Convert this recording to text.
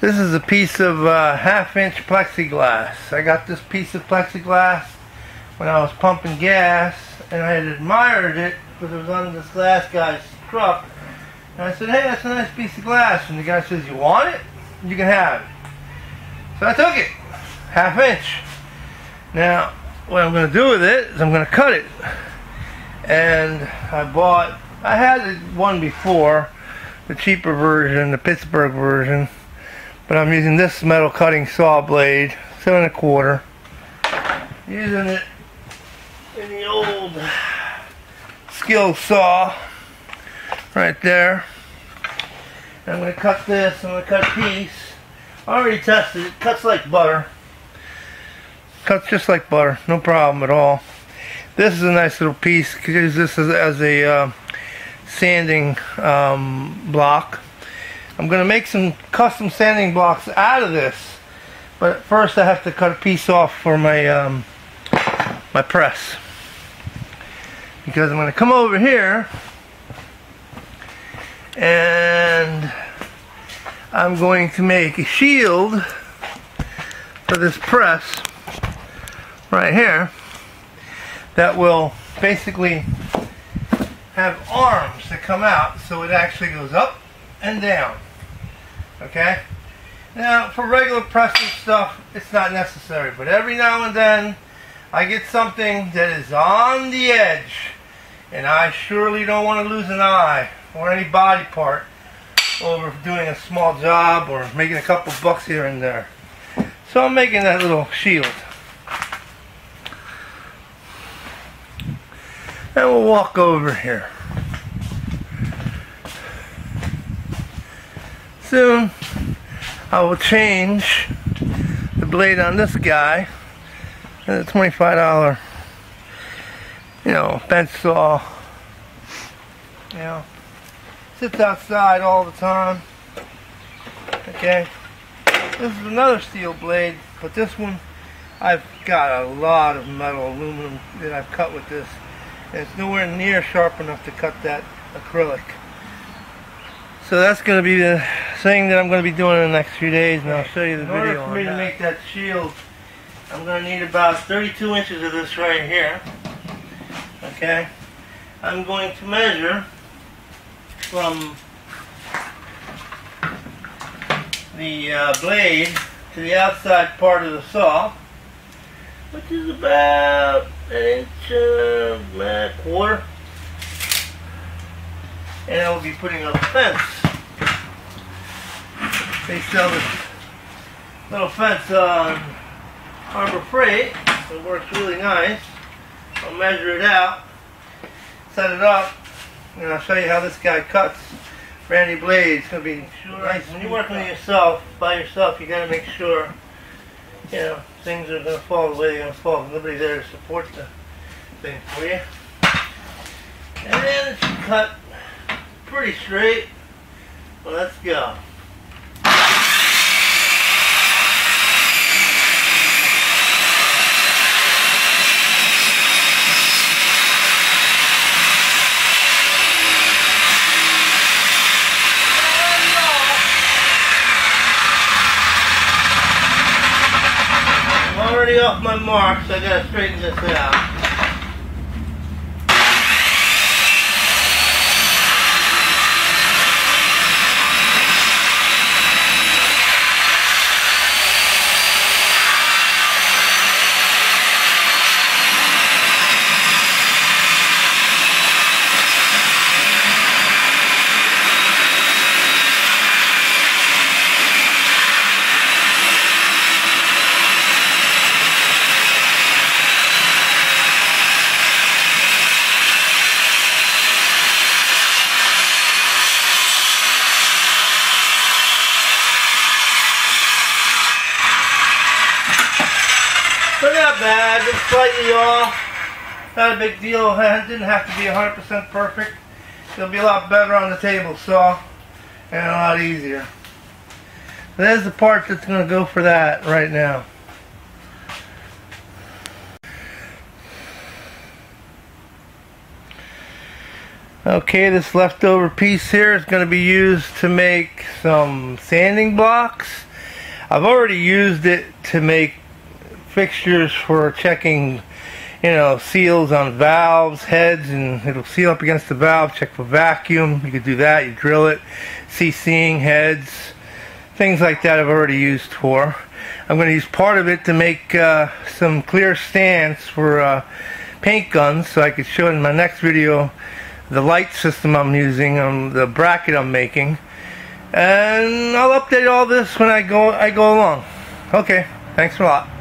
This is a piece of half-inch plexiglass. I got this piece of plexiglass when I was pumping gas, and I had admired it because it was on this glass guy's truck. And I said, hey, that's a nice piece of glass. And the guy says, you want it? You can have it. So I took it, half-inch. Now, what I'm going to do with it is I'm going to cut it. And I had one before, the cheaper version, the Pittsburgh version. But I'm using this metal cutting saw blade, 7 1/4. Using it in the old skill saw right there. And I'm going to cut this. I'm going to cut a piece. I already tested it. Cuts like butter. Cuts just like butter. No problem at all. This is a nice little piece. You can use this as a sanding block. I'm going to make some custom sanding blocks out of this, but first I have to cut a piece off for my my press, because I'm going to come over here and I'm going to make a shield for this press right here that will basically have arms that come out, so it actually goes up and down. Okay? Now, for regular pressing stuff, it's not necessary, but every now and then I get something that is on the edge, and I surely don't want to lose an eye or any body part over doing a small job or making a couple bucks here and there. So I'm making that little shield. And we'll walk over here. Soon I will change the blade on this guy. It's a $25, bench saw. Sits outside all the time. Okay. This is another steel blade, but this one I've got a lot of metal aluminum that I've cut with this, and it's nowhere near sharp enough to cut that acrylic. So that's going to be the thing that I'm going to be doing in the next few days, and I'll show you the video on that. In order for me to make that shield, I'm going to need about 32 inches of this right here. Okay? I'm going to measure from the blade to the outside part of the saw, which is about an inch and a quarter. And I will be putting up a fence. They sell this little fence on Harbor Freight. It works really nice. I'll measure it out, set it up, and I'll show you how this guy cuts for any blade. It's going to be nice. When you're working by yourself, you got to make sure, things are going to fall the way they're going to fall. There's nobody there to support the thing for you. And then it should cut pretty straight. Well, let's go. I'm already off my mark, so I gotta straighten this out. But not bad, just slightly off. Not a big deal. It didn't have to be 100% perfect. It'll be a lot better on the table saw and a lot easier. There's the part that's going to go for that right now. Okay, this leftover piece here is going to be used to make some sanding blocks. I've already used it to make fixtures for checking, you know, seals on valves, heads, and it'll seal up against the valve. Check for vacuum. You could do that. You drill it. CCing heads, things like that I've already used for. I'm going to use part of it to make some clear stands for paint guns, so I could show in my next video the light system I'm using on the bracket I'm making. And I'll update all this when I go along. Okay, thanks a lot.